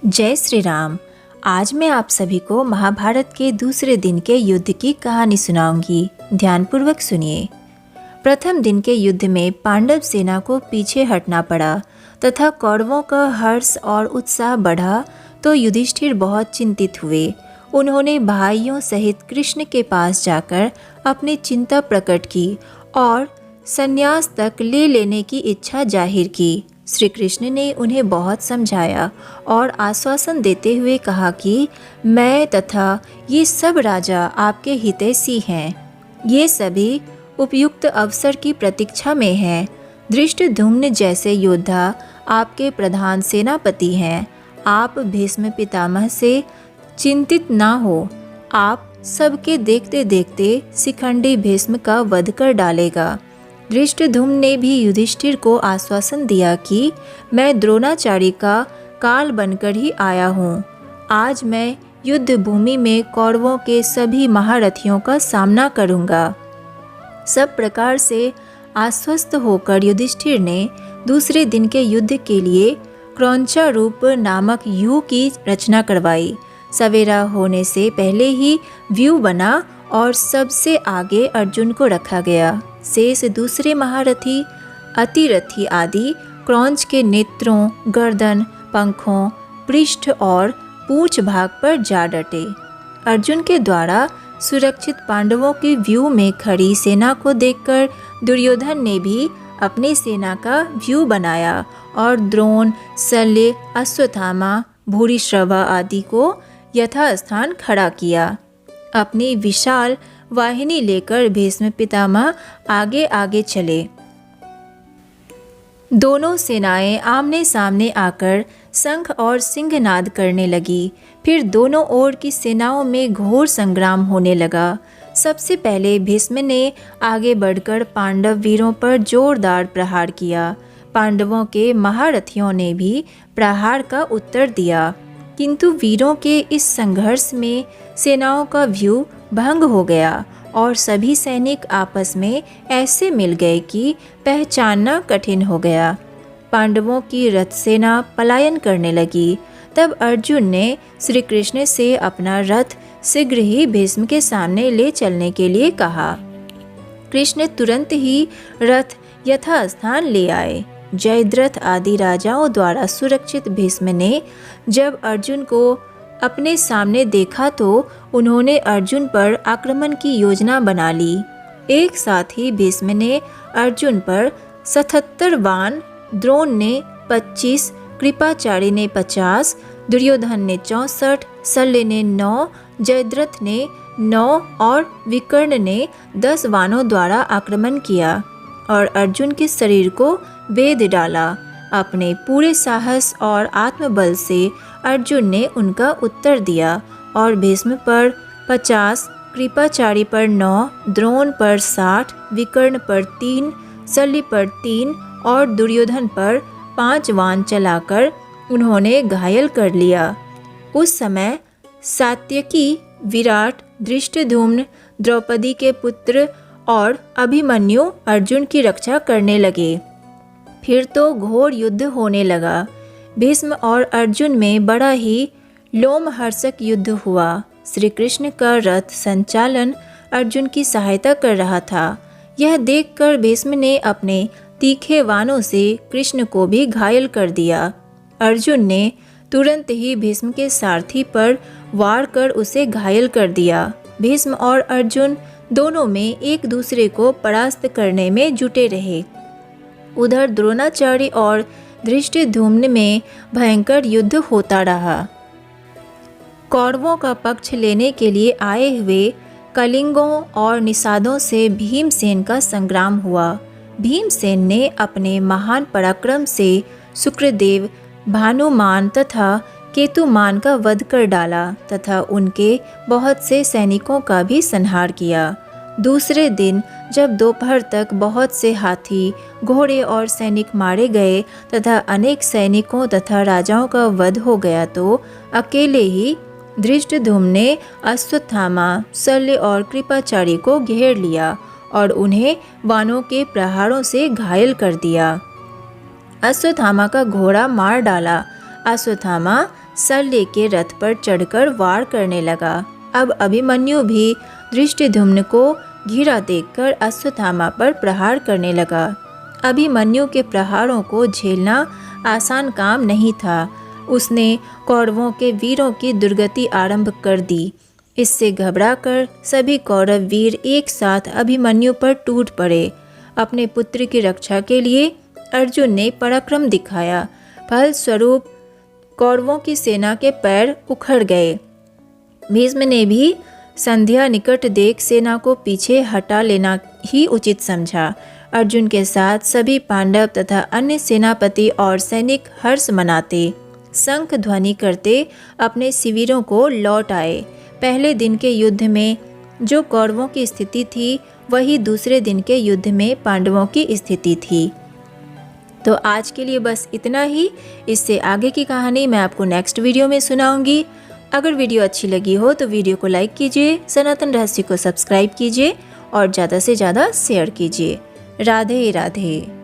जय श्री राम। आज मैं आप सभी को महाभारत के दूसरे दिन के युद्ध की कहानी सुनाऊंगी। ध्यानपूर्वक सुनिए। प्रथम दिन के युद्ध में पांडव सेना को पीछे हटना पड़ा तथा कौरवों का हर्ष और उत्साह बढ़ा तो युधिष्ठिर बहुत चिंतित हुए। उन्होंने भाइयों सहित कृष्ण के पास जाकर अपनी चिंता प्रकट की और संन्यास तक ले लेने की इच्छा जाहिर की। श्री कृष्ण ने उन्हें बहुत समझाया और आश्वासन देते हुए कहा कि मैं तथा ये सब राजा आपके हितैषी हैं। ये सभी उपयुक्त अवसर की प्रतीक्षा में हैं। धृष्टद्युम्न जैसे योद्धा आपके प्रधान सेनापति हैं। आप भीष्म पितामह से चिंतित ना हो। आप सबके देखते देखते शिखंडी भीष्म का वध कर डालेगा। धृष्टद्युम्न ने भी युधिष्ठिर को आश्वासन दिया कि मैं द्रोणाचार्य का काल बनकर ही आया हूँ। आज मैं युद्ध भूमि में कौरवों के सभी महारथियों का सामना करूँगा। सब प्रकार से आश्वस्त होकर युधिष्ठिर ने दूसरे दिन के युद्ध के लिए क्रौंचा रूप नामक व्यूह की रचना करवाई। सवेरा होने से पहले ही व्यूह बना और सबसे आगे अर्जुन को रखा गया। शेष दूसरे महारथी अतिरथी आदि क्रौंच के नेत्रों, गर्दन, पंखों, पृष्ठ और पूंछ भाग पर जा डटे। अर्जुन के द्वारा सुरक्षित पांडवों के व्यूह में खड़ी सेना को देखकर दुर्योधन ने भी अपनी सेना का व्यूह बनाया और द्रोण, शल्य, अश्वत्थामा, भूरिश्रवा आदि को यथास्थान खड़ा किया। अपनी विशाल वाहिनी लेकर भीष्म पितामह आगे आगे चले। दोनों सेनाएं आमने सामने आकर शंख और सिंहनाद करने लगी। फिर दोनों ओर की सेनाओं में घोर संग्राम होने लगा। सबसे पहले भीष्म ने आगे बढ़कर पांडव वीरों पर जोरदार प्रहार किया। पांडवों के महारथियों ने भी प्रहार का उत्तर दिया, किंतु वीरों के इस संघर्ष में सेनाओं का व्यूह भंग हो गया और सभी सैनिक आपस में ऐसे मिल गए कि पहचानना कठिन हो गया। पांडवों की रथ सेना पलायन करने लगी। तब अर्जुन ने श्री कृष्ण से अपना रथ शीघ्र ही भीष्म के सामने ले चलने के लिए कहा। कृष्ण तुरंत ही रथ यथास्थान ले आए। जयद्रथ आदि राजाओं द्वारा सुरक्षित भीष्म ने जब अर्जुन को अपने सामने देखा तो उन्होंने अर्जुन पर आक्रमण की योजना बना ली। एक साथ ही भीष्म ने अर्जुन पर 77 बाण, द्रोण ने 25, कृपाचार्य ने 50, दुर्योधन ने 64, शल्य ने 9, जयद्रथ ने 9 और विकर्ण ने 10 बाणों द्वारा आक्रमण किया और अर्जुन के शरीर को वेध डाला। अपने पूरे साहस और आत्मबल से अर्जुन ने उनका उत्तर दिया और भीष्म पर 50, कृपाचार्य पर 9, द्रोण पर 60, विकर्ण पर 3, शल्य पर 3 और दुर्योधन पर 5 बाण चलाकर उन्होंने घायल कर लिया। उस समय सात्यकी, विराट, धृष्टद्युम्न, द्रौपदी के पुत्र और अभिमन्यु अर्जुन की रक्षा करने लगे। फिर तो घोर युद्ध होने लगा। भीष्म और अर्जुन में बड़ा ही लोमहर्षक युद्ध हुआ। श्री कृष्ण का रथ संचालन अर्जुन की सहायता कर रहा था। यह देखकर भीष्म ने अपने तीखे बाणों से कृष्ण को भी घायल कर दिया। अर्जुन ने तुरंत ही भीष्म के सारथी पर वार कर उसे घायल कर दिया। भीष्म और अर्जुन दोनों में एक दूसरे को परास्त करने में जुटे रहे। उधर द्रोणाचार्य और धृष्टद्युम्न में भयंकर युद्ध होता रहा। कौरवों का पक्ष लेने के लिए आए हुए कलिंगों और निषादों से भीमसेन का संग्राम हुआ। भीमसेन ने अपने महान पराक्रम से शुक्रदेव, भानुमान तथा केतुमान का वध कर डाला तथा उनके बहुत से सैनिकों का भी संहार किया। दूसरे दिन जब दोपहर तक बहुत से हाथी, घोड़े और सैनिक मारे गए तथा अनेक सैनिकों तथा राजाओं का वध हो गया तो अकेले ही धृष्टद्युम्न ने अश्वत्थामा, शल्य और कृपाचार्य को घेर लिया और उन्हें बाणों के प्रहारों से घायल कर दिया। अश्वत्थामा का घोड़ा मार डाला। अश्वत्थामा सर लेके रथ पर चढ़कर वार करने लगा। अब अभिमन्यु भी धृष्टद्युम्न को घिरा देखकर अश्वत्थामा पर प्रहार करने लगा। अभिमन्यु के प्रहारों को झेलना आसान काम नहीं था। उसने कौरवों के वीरों की दुर्गति आरंभ कर दी। इससे घबराकर सभी कौरव वीर एक साथ अभिमन्यु पर टूट पड़े। अपने पुत्र की रक्षा के लिए अर्जुन ने पराक्रम दिखाया। फलस्वरूप कौरवों की सेना के पैर उखड़ गए। भीष्म ने भी संध्या निकट देख सेना को पीछे हटा लेना ही उचित समझा। अर्जुन के साथ सभी पांडव तथा अन्य सेनापति और सैनिक हर्ष मनाते, शंख ध्वनि करते अपने शिविरों को लौट आए। पहले दिन के युद्ध में जो कौरवों की स्थिति थी वही दूसरे दिन के युद्ध में पांडवों की स्थिति थी। तो आज के लिए बस इतना ही। इससे आगे की कहानी मैं आपको नेक्स्ट वीडियो में सुनाऊंगी। अगर वीडियो अच्छी लगी हो तो वीडियो को लाइक कीजिए, सनातन रहस्य को सब्सक्राइब कीजिए और ज़्यादा से ज़्यादा शेयर कीजिए। राधे राधे।